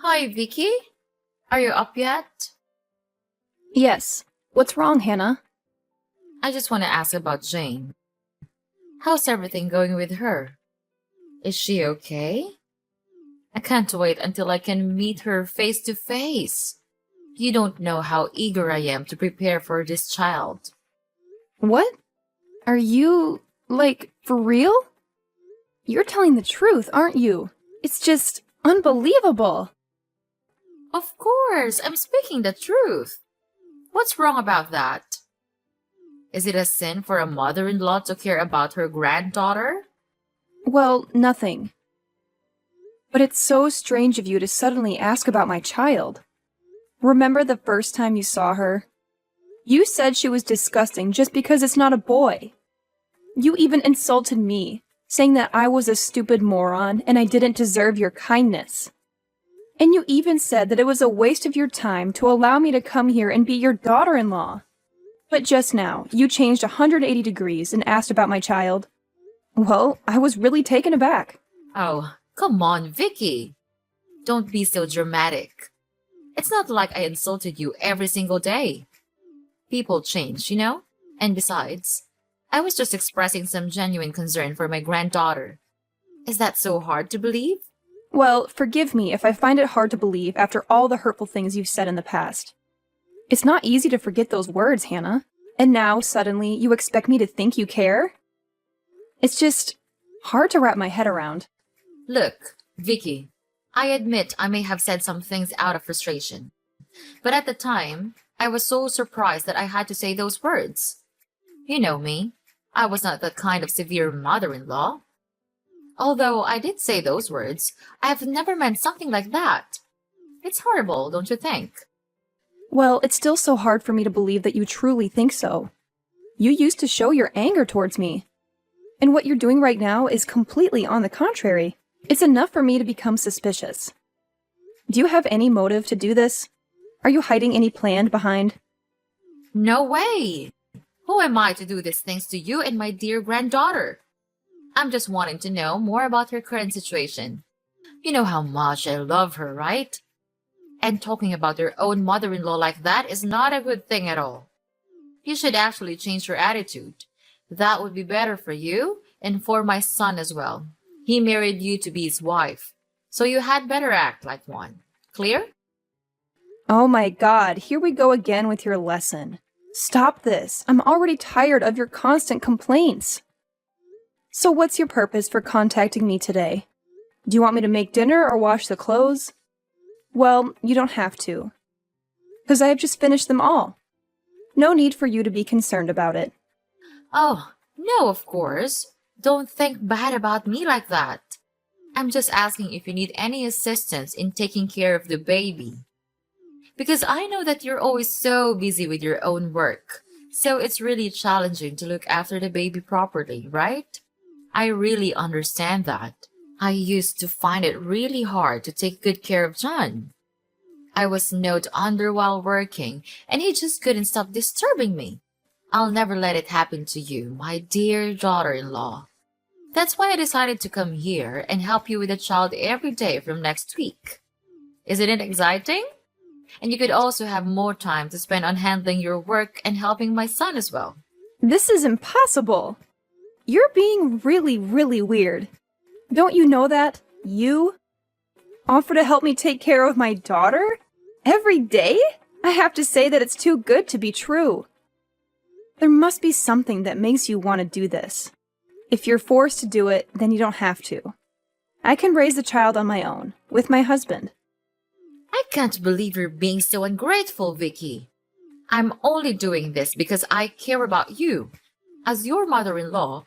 Hi, Vicky. Are you up yet? Yes. What's wrong, Hannah? I just want to ask about Jane. How's everything going with her? Is she okay? I can't wait until I can meet her face to face. You don't know how eager I am to prepare for this child. What? Are you, for real? You're telling the truth, aren't you? It's just unbelievable. Of course, I'm speaking the truth. What's wrong about that? Is it a sin for a mother-in-law to care about her granddaughter? Well, nothing. But it's so strange of you to suddenly ask about my child. Remember the first time you saw her? You said she was disgusting just because it's not a boy. You even insulted me, saying that I was a stupid moron and I didn't deserve your kindness. And you even said that it was a waste of your time to allow me to come here and be your daughter-in-law. But just now, you changed 180 degrees and asked about my child. Well, I was really taken aback. Oh, come on, Vicky. Don't be so dramatic. It's not like I insulted you every single day. People change, you know? And besides, I was just expressing some genuine concern for my granddaughter. Is that so hard to believe? Well, forgive me if I find it hard to believe after all the hurtful things you've said in the past. It's not easy to forget those words, Hannah. And now, suddenly, you expect me to think you care? It's just hard to wrap my head around. Look, Vicky, I admit I may have said some things out of frustration. But at the time, I was so surprised that I had to say those words. You know me. I was not that kind of severe mother-in-law. Although I did say those words, I have never meant something like that. It's horrible, don't you think? Well, it's still so hard for me to believe that you truly think so. You used to show your anger towards me. And what you're doing right now is completely on the contrary. It's enough for me to become suspicious. Do you have any motive to do this? Are you hiding any plan behind? No way! Who am I to do these things to you and my dear granddaughter? I'm just wanting to know more about her current situation. You know how much I love her, right? And talking about your own mother-in-law like that is not a good thing at all. You should actually change your attitude. That would be better for you and for my son as well. He married you to be his wife, so you had better act like one. Clear? Oh my god, here we go again with your lesson. Stop this. I'm already tired of your constant complaints. So what's your purpose for contacting me today? Do you want me to make dinner or wash the clothes? Well, you don't have to, because I have just finished them all. No need for you to be concerned about it. Oh, no, of course. Don't think bad about me like that. I'm just asking if you need any assistance in taking care of the baby. Because I know that you're always so busy with your own work, so it's really challenging to look after the baby properly, right? I really understand that. I used to find it really hard to take good care of John. I was snowed under while working, and he just couldn't stop disturbing me. I'll never let it happen to you, my dear daughter-in-law. That's why I decided to come here and help you with the child every day from next week. Isn't it exciting? And you could also have more time to spend on handling your work and helping my son as well. This is impossible. You're being really, really weird. Don't you know that? You offer to help me take care of my daughter? Every day? I have to say that it's too good to be true. There must be something that makes you want to do this. If you're forced to do it, then you don't have to. I can raise the child on my own, with my husband. I can't believe you're being so ungrateful, Vicky. I'm only doing this because I care about you. As your mother-in-law,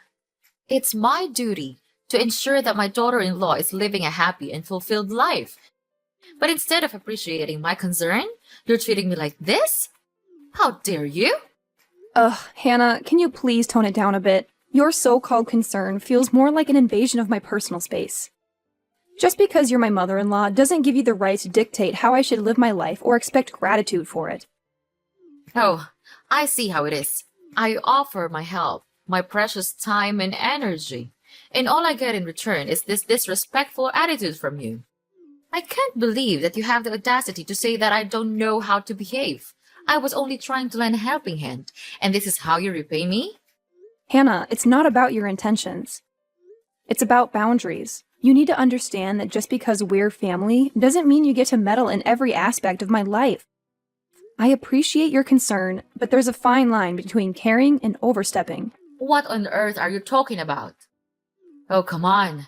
it's my duty to ensure that my daughter-in-law is living a happy and fulfilled life. But instead of appreciating my concern, you're treating me like this? How dare you? Ugh, Hannah, can you please tone it down a bit? Your so-called concern feels more like an invasion of my personal space. Just because you're my mother-in-law doesn't give you the right to dictate how I should live my life or expect gratitude for it. Oh, I see how it is. I offer my help, my precious time and energy, and all I get in return is this disrespectful attitude from you. I can't believe that you have the audacity to say that I don't know how to behave. I was only trying to lend a helping hand, and this is how you repay me? Hannah, it's not about your intentions. It's about boundaries. You need to understand that just because we're family doesn't mean you get to meddle in every aspect of my life. I appreciate your concern, but there's a fine line between caring and overstepping. What on earth are you talking about? Oh, come on.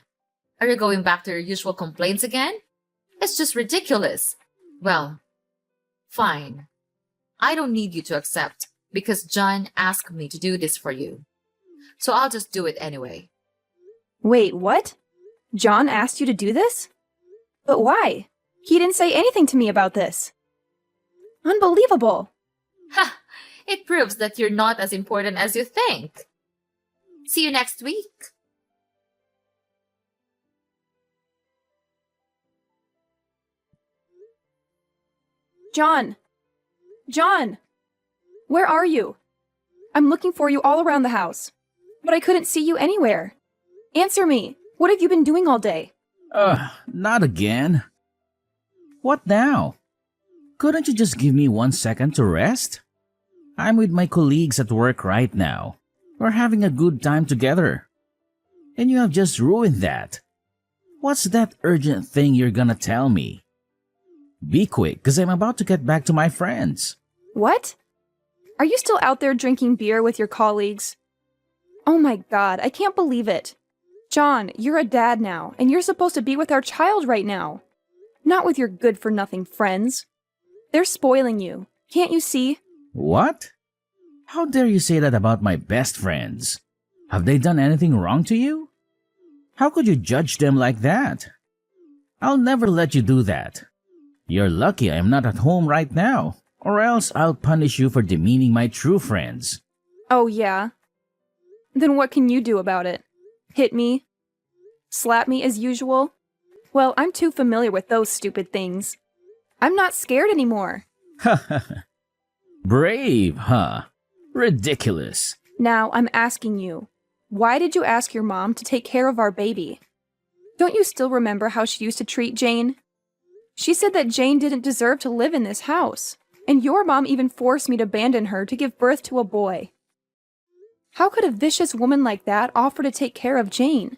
Are you going back to your usual complaints again? It's just ridiculous. Well, fine. I don't need you to accept because John asked me to do this for you. So I'll just do it anyway. Wait, what? John asked you to do this? But why? He didn't say anything to me about this. Unbelievable! Ha! It proves that you're not as important as you think. See you next week. John! John! Where are you? I'm looking for you all around the house, but I couldn't see you anywhere. Answer me. What have you been doing all day? Not again. What now? Couldn't you just give me 1 second to rest? I'm with my colleagues at work right now. We're having a good time together. And you have just ruined that. What's that urgent thing you're gonna tell me? Be quick, cause I'm about to get back to my friends. What? Are you still out there drinking beer with your colleagues? Oh my god, I can't believe it. John, you're a dad now, and you're supposed to be with our child right now. Not with your good-for-nothing friends. They're spoiling you. Can't you see? What? How dare you say that about my best friends? Have they done anything wrong to you? How could you judge them like that? I'll never let you do that. You're lucky I'm not at home right now, or else I'll punish you for demeaning my true friends. Oh yeah? Then what can you do about it? Hit me? Slap me as usual? Well, I'm too familiar with those stupid things. I'm not scared anymore. Brave, huh? Ridiculous. Now, I'm asking you, why did you ask your mom to take care of our baby? Don't you still remember how she used to treat Jane? She said that Jane didn't deserve to live in this house, and your mom even forced me to abandon her to give birth to a boy. How could a vicious woman like that offer to take care of Jane?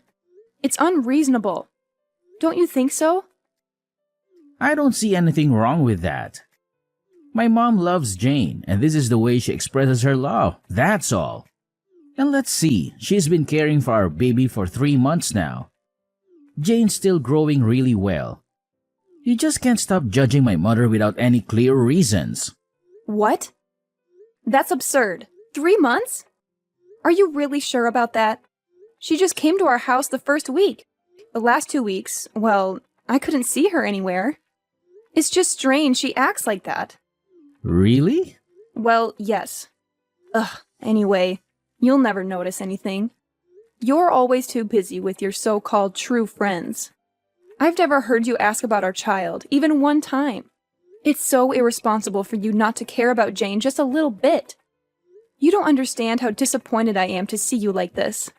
It's unreasonable. Don't you think so? I don't see anything wrong with that. My mom loves Jane, and this is the way she expresses her love. That's all. And let's see, she's been caring for our baby for 3 months now. Jane's still growing really well. You just can't stop judging my mother without any clear reasons. What? That's absurd. 3 months? Are you really sure about that? She just came to our house the first week. The last 2 weeks, well, I couldn't see her anywhere. It's just strange she acts like that. Really? Well, yes. Anyway, you'll never notice anything. You're always too busy with your so-called true friends. I've never heard you ask about our child, even one time. It's so irresponsible for you not to care about Jane just a little bit. You don't understand how disappointed I am to see you like this.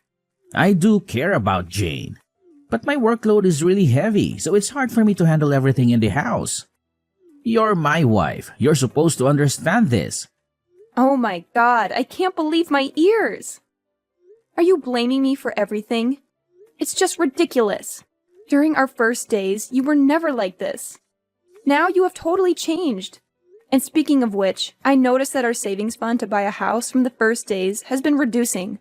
I do care about Jane. But my workload is really heavy, so it's hard for me to handle everything in the house. You're my wife. You're supposed to understand this. Oh my god, I can't believe my ears! Are you blaming me for everything? It's just ridiculous. During our first days, you were never like this. Now you have totally changed. And speaking of which, I noticed that our savings fund to buy a house from the first days has been reducing.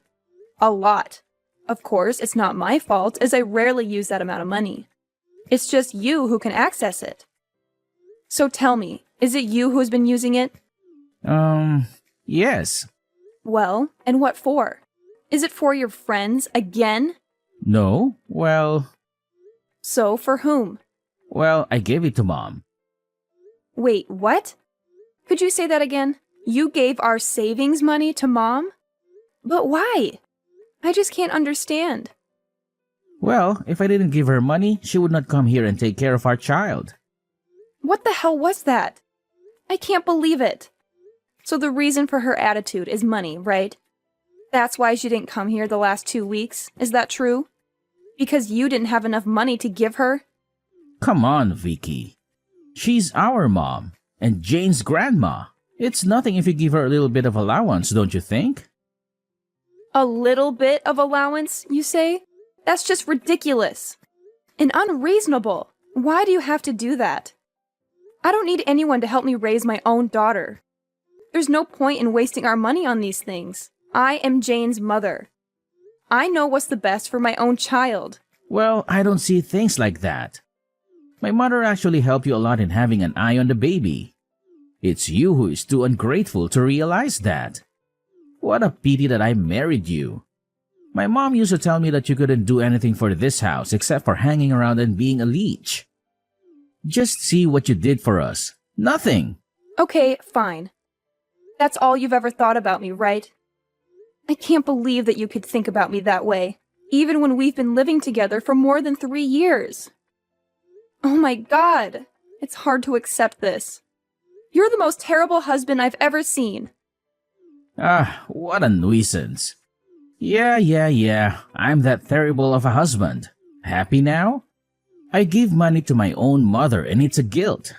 A lot. Of course, it's not my fault, as I rarely use that amount of money. It's just you who can access it. So tell me, is it you who has been using it? Yes. Well, and what for? Is it for your friends again? No, well, So for whom? I gave it to Mom. Wait, what? Could you say that again? You gave our savings money to Mom? But why? I just can't understand. Well, if I didn't give her money, she would not come here and take care of our child. What the hell was that? I can't believe it. So the reason for her attitude is money, right? That's why she didn't come here the last 2 weeks, is that true? Because you didn't have enough money to give her? Come on, Vicky. She's our mom and Jane's grandma. It's nothing if you give her a little bit of allowance, don't you think? A little bit of allowance, you say? That's just ridiculous. And unreasonable. Why do you have to do that? I don't need anyone to help me raise my own daughter. There's no point in wasting our money on these things. I am Jane's mother. I know what's the best for my own child. Well, I don't see things like that. My mother actually helped you a lot in having an eye on the baby. It's you who is too ungrateful to realize that. What a pity that I married you. My mom used to tell me that you couldn't do anything for this house except for hanging around and being a leech. Just see what you did for us. Nothing. Okay, fine. That's all you've ever thought about me, right? I can't believe that you could think about me that way, even when we've been living together for more than 3 years. Oh my God! It's hard to accept this. You're the most terrible husband I've ever seen. Ah, what a nuisance. Yeah. I'm that terrible of a husband. Happy now? I give money to my own mother and it's a guilt.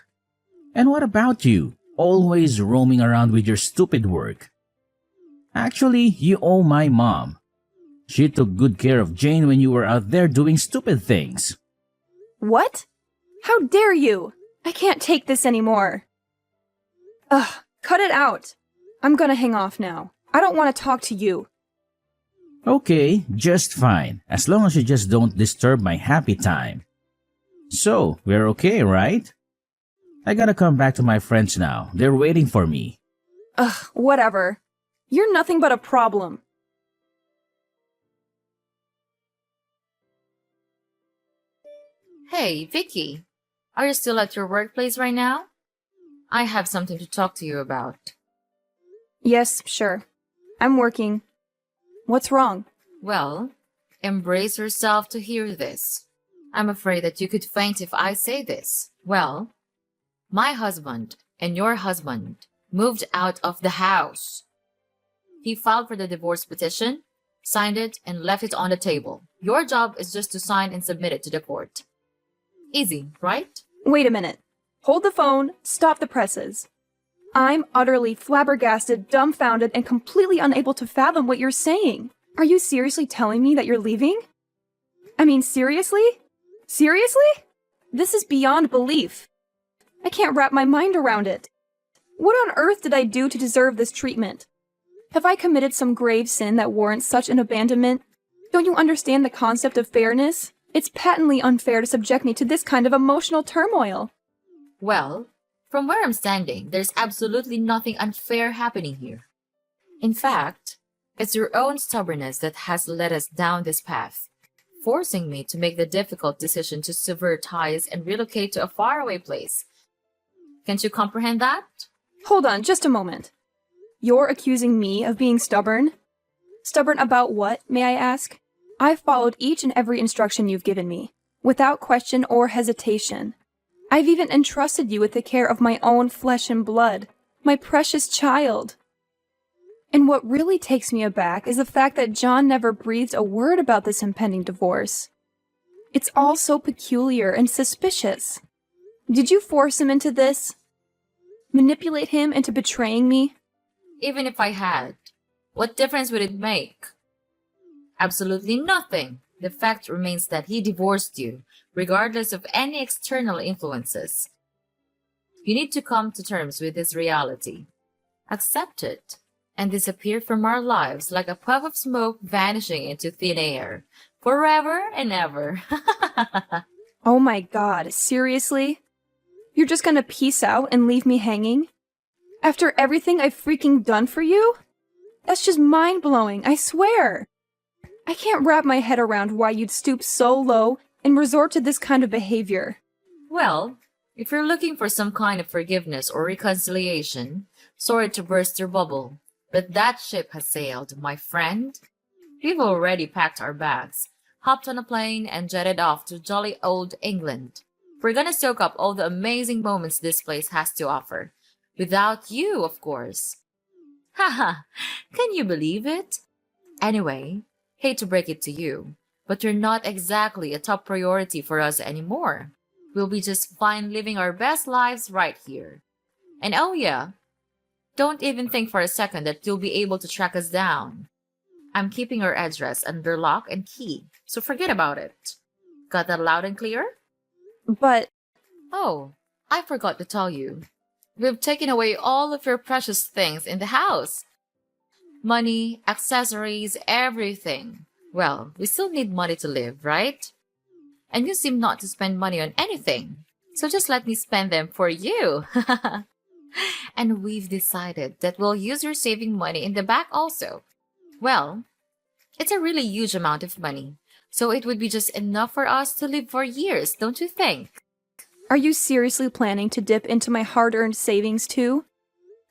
And what about you? Always roaming around with your stupid work. Actually, you owe my mom. She took good care of Jane when you were out there doing stupid things. What? How dare you? I can't take this anymore. Ugh, cut it out. I'm gonna hang off now. I don't want to talk to you. Okay, just fine, as long as you just don't disturb my happy time. So, we're okay, right? I gotta come back to my friends now. They're waiting for me. Ugh, whatever. You're nothing but a problem. Hey, Vicky. Are you still at your workplace right now? I have something to talk to you about. Yes, sure. I'm working. What's wrong? Well, embrace yourself to hear this. I'm afraid that you could faint if I say this. Well, my husband and your husband moved out of the house. He filed for the divorce petition, signed it, and left it on the table. Your job is just to sign and submit it to the court. Easy, right? Wait a minute. Hold the phone, stop the presses. I'm utterly flabbergasted, dumbfounded, and completely unable to fathom what you're saying. Are you seriously telling me that you're leaving? I mean, seriously? Seriously? This is beyond belief. I can't wrap my mind around it. What on earth did I do to deserve this treatment? Have I committed some grave sin that warrants such an abandonment? Don't you understand the concept of fairness? It's patently unfair to subject me to this kind of emotional turmoil. Well, from where I'm standing, there's absolutely nothing unfair happening here. In fact, it's your own stubbornness that has led us down this path, forcing me to make the difficult decision to sever ties and relocate to a faraway place. Can't you comprehend that? Hold on, just a moment. You're accusing me of being stubborn? Stubborn about what, may I ask? I've followed each and every instruction you've given me, without question or hesitation. I've even entrusted you with the care of my own flesh and blood, my precious child. And what really takes me aback is the fact that John never breathed a word about this impending divorce. It's all so peculiar and suspicious. Did you force him into this? Manipulate him into betraying me? Even if I had, what difference would it make? Absolutely nothing. The fact remains that he divorced you, regardless of any external influences. You need to come to terms with this reality. Accept it, and disappear from our lives like a puff of smoke vanishing into thin air, forever and ever. Oh my God, seriously? You're just gonna peace out and leave me hanging? After everything I've freaking done for you? That's just mind-blowing, I swear. I can't wrap my head around why you'd stoop so low and resort to this kind of behavior. Well, if you're looking for some kind of forgiveness or reconciliation, sorry to burst your bubble, but that ship has sailed, my friend. We've already packed our bags, hopped on a plane, and jetted off to jolly old England. We're gonna soak up all the amazing moments this place has to offer. Without you, of course. Haha, can you believe it? Anyway, hate to break it to you, but you're not exactly a top priority for us anymore. We'll be just fine living our best lives right here. And oh yeah, don't even think for a second that you'll be able to track us down. I'm keeping our address under lock and key, so forget about it. Got that loud and clear? But Oh, I forgot to tell you. We've taken away all of your precious things in the house. Money, accessories, everything. Well, we still need money to live, right? And you seem not to spend money on anything. So just let me spend them for you. And we've decided that we'll use your saving money in the back also. Well, it's a really huge amount of money. So it would be just enough for us to live for years, don't you think? are you seriously planning to dip into my hard-earned savings too?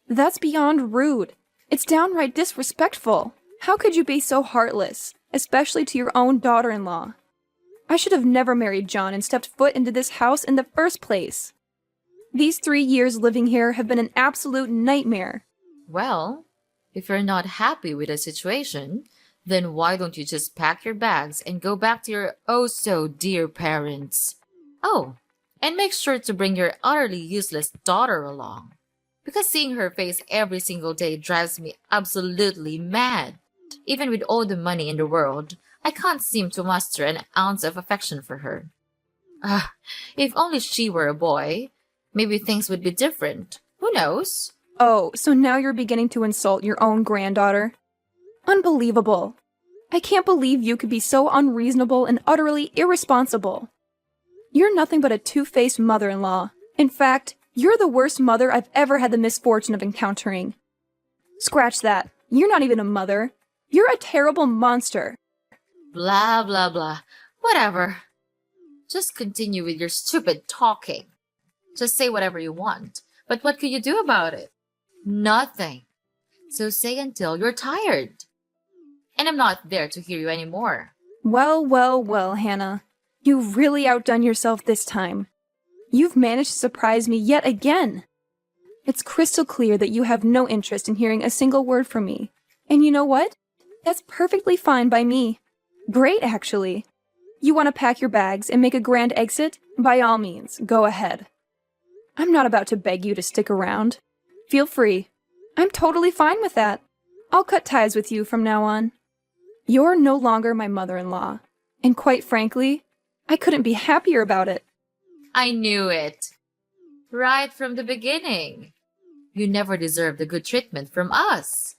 That's beyond rude. It's downright disrespectful. How could you be so heartless, especially to your own daughter-in-law? I should have never married John and stepped foot into this house in the first place. These 3 years living here have been an absolute nightmare. Well, if you're not happy with the situation, then why don't you just pack your bags and go back to your oh so dear parents? Oh, and make sure to bring your utterly useless daughter along. Because seeing her face every single day drives me absolutely mad. Even with all the money in the world, I can't seem to muster an ounce of affection for her. If only she were a boy, maybe things would be different. Who knows? Oh, so now you're beginning to insult your own granddaughter? Unbelievable. I can't believe you could be so unreasonable and utterly irresponsible. You're nothing but a two-faced mother-in-law. In fact, you're the worst mother I've ever had the misfortune of encountering. Scratch that. You're not even a mother. You're a terrible monster. Blah, blah, blah. Whatever. Just continue with your stupid talking. Just say whatever you want. But what could you do about it? Nothing. So say until you're tired. And I'm not there to hear you anymore. Well, well, well, Hannah. You've really outdone yourself this time. You've managed to surprise me yet again. It's crystal clear that you have no interest in hearing a single word from me. And you know what? That's perfectly fine by me. Great, actually. You want to pack your bags and make a grand exit? By all means, go ahead. I'm not about to beg you to stick around. Feel free. I'm totally fine with that. I'll cut ties with you from now on. You're no longer my mother-in-law. And quite frankly, I couldn't be happier about it. I knew it. Right from the beginning. You never deserved the good treatment from us.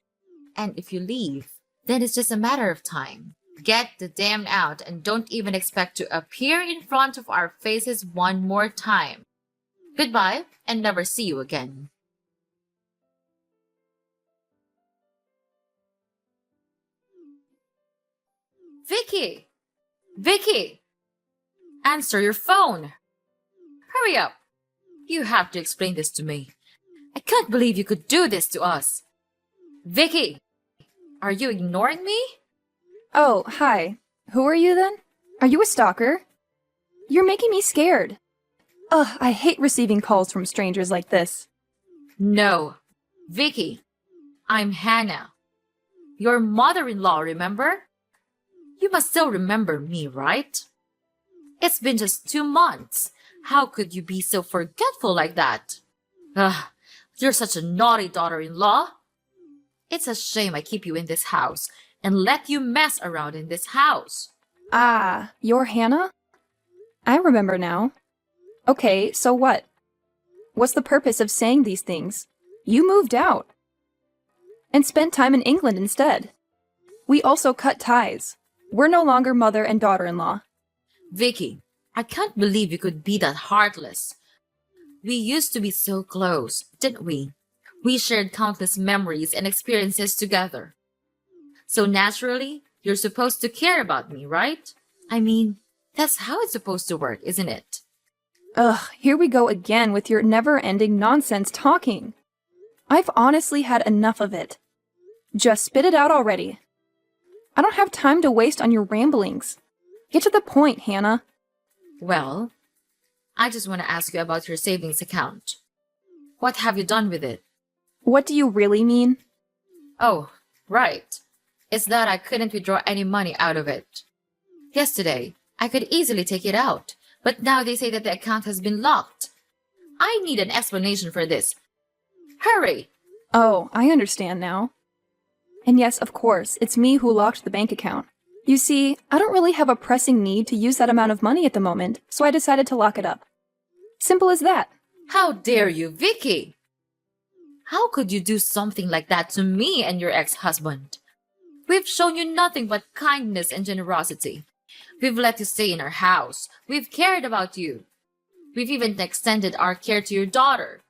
And if you leave, then it's just a matter of time. Get the damn out and don't even expect to appear in front of our faces one more time. Goodbye and never see you again. Vicky! Vicky! Answer your phone! Hurry up! You have to explain this to me. I can't believe you could do this to us. Vicky! Are you ignoring me? Oh, hi. Who are you then? Are you a stalker? You're making me scared. Ugh, I hate receiving calls from strangers like this. No. Vicky, I'm Hannah. Your mother-in-law, remember? You must still remember me, right? It's been just 2 months. How could you be so forgetful like that? Ugh, you're such a naughty daughter-in-law. It's a shame I keep you in this house and let you mess around in this house. Ah, you're Hannah? I remember now. Okay, so what? What's the purpose of saying these things? You moved out. And spent time in England instead. We also cut ties. We're no longer mother and daughter-in-law. Vicky, I can't believe you could be that heartless. We used to be so close, didn't we? We shared countless memories and experiences together. So naturally, you're supposed to care about me, right? I mean, that's how it's supposed to work, isn't it? Ugh, here we go again with your never-ending nonsense talking. I've honestly had enough of it. Just spit it out already. I don't have time to waste on your ramblings. Get to the point, Hannah. Well, I just want to ask you about your savings account. What have you done with it? What do you really mean? Oh, right. It's that I couldn't withdraw any money out of it. Yesterday, I could easily take it out, But now they say that the account has been locked. I need an explanation for this. Hurry! Oh, I understand now. And yes, of course, it's me who locked the bank account. You see, I don't really have a pressing need to use that amount of money at the moment, so I decided to lock it up. Simple as that. How dare you, Vicky? How could you do something like that to me and your ex-husband? We've shown you nothing but kindness and generosity. We've let you stay in our house. We've cared about you. We've even extended our care to your daughter.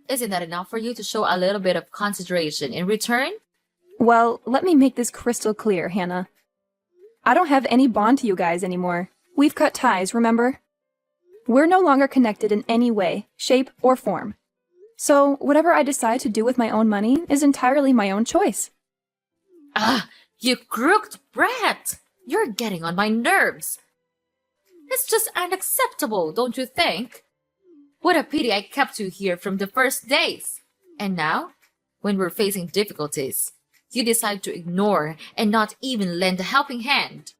Isn't that enough for you to show a little bit of consideration in return? Well, let me make this crystal clear, Hannah. I don't have any bond to you guys anymore. We've cut ties, remember? We're no longer connected in any way, shape, or form. So, whatever I decide to do with my own money is entirely my own choice. Ah, you crooked brat! You're getting on my nerves. It's just unacceptable, don't you think? What a pity I kept you here from the first days. And now, when we're facing difficulties, you decide to ignore and not even lend a helping hand.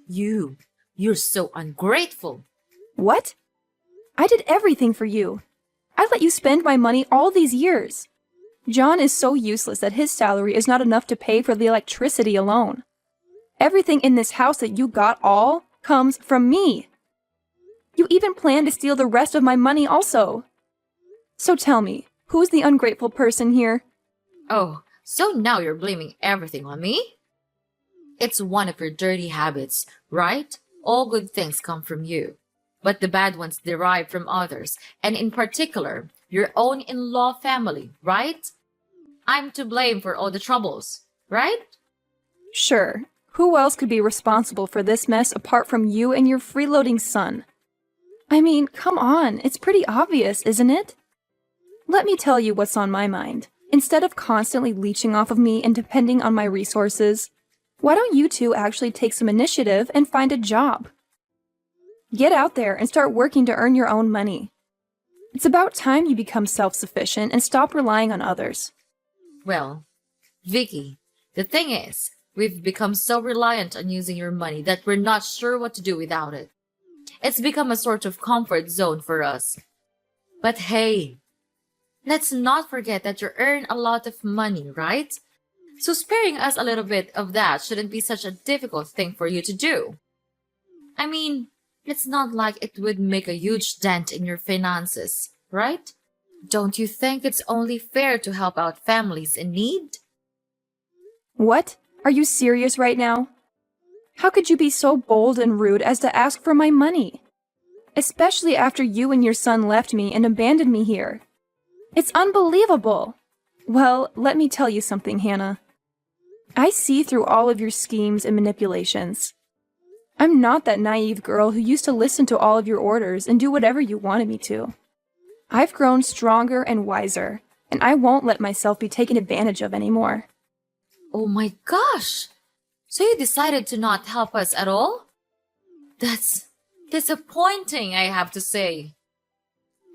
You're so ungrateful. What? I did everything for you. I let you spend my money all these years. John is so useless that his salary is not enough to pay for the electricity alone. Everything in this house that you got all comes from me. You even plan to steal the rest of my money also. So tell me, who's the ungrateful person here? Oh, so now you're blaming everything on me? It's one of your dirty habits, right? All good things come from you, but the bad ones derive from others, and in particular, your own in-law family, right? I'm to blame for all the troubles, right? Sure. Who else could be responsible for this mess apart from you and your freeloading son? I mean, come on, it's pretty obvious, isn't it? Let me tell you what's on my mind. Instead of constantly leeching off of me and depending on my resources, why don't you two actually take some initiative and find a job? Get out there and start working to earn your own money. It's about time you become self-sufficient and stop relying on others. Well, Vicky, the thing is, we've become so reliant on using your money that we're not sure what to do without it. It's become a sort of comfort zone for us. But hey, let's not forget that you earn a lot of money, right? So sparing us a little bit of that shouldn't be such a difficult thing for you to do. I mean, it's not like it would make a huge dent in your finances, right? Don't you think it's only fair to help out families in need? What? Are you serious right now? How could you be so bold and rude as to ask for my money? Especially after you and your son left me and abandoned me here. It's unbelievable. Well, let me tell you something, Hannah. I see through all of your schemes and manipulations. I'm not that naive girl who used to listen to all of your orders and do whatever you wanted me to. I've grown stronger and wiser, and I won't let myself be taken advantage of anymore. Oh my gosh! So you decided to not help us at all? That's disappointing, I have to say.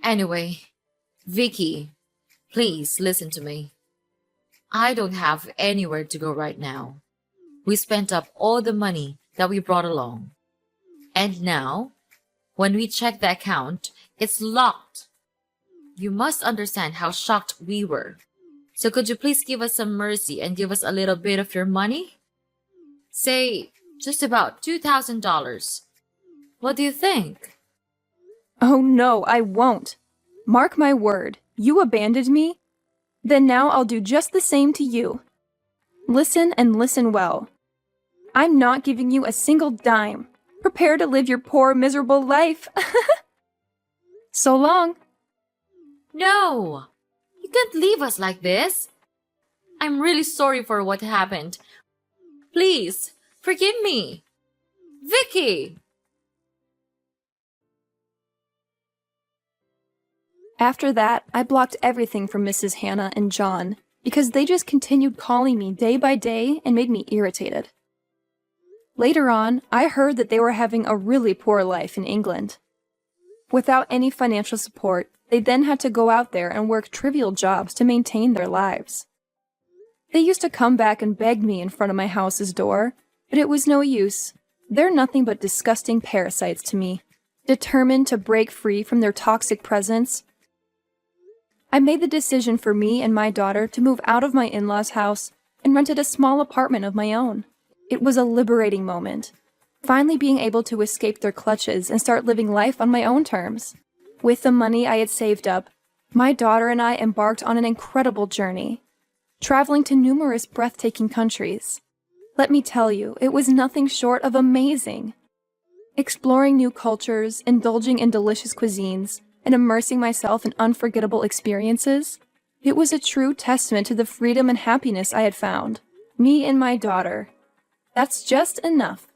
Anyway, Vicky, please listen to me. I don't have anywhere to go right now. We spent up all the money that we brought along. And now, when we check the account, it's locked. You must understand how shocked we were. So could you please give us some mercy and give us a little bit of your money? Say, just about $2,000. What do you think? Oh no, I won't. Mark my word, you abandoned me? Then now I'll do just the same to you. Listen and listen well. I'm not giving you a single dime. Prepare to live your poor, miserable life. So long. No! You can't leave us like this. I'm really sorry for what happened. Please, forgive me. Vicky! After that, I blocked everything from Mrs. Hannah and John because they just continued calling me day by day and made me irritated. Later on, I heard that they were having a really poor life in England. Without any financial support, they then had to go out there and work trivial jobs to maintain their lives. They used to come back and beg me in front of my house's door, but it was no use. They're nothing but disgusting parasites to me. determined to break free from their toxic presence. I made the decision for me and my daughter to move out of my in-laws' house and rented a small apartment of my own. It was a liberating moment, finally being able to escape their clutches and start living life on my own terms. With the money I had saved up, my daughter and I embarked on an incredible journey, traveling to numerous breathtaking countries. Let me tell you, it was nothing short of amazing. Exploring new cultures, indulging in delicious cuisines, and immersing myself in unforgettable experiences, it was a true testament to the freedom and happiness I had found. Me and my daughter. That's just enough.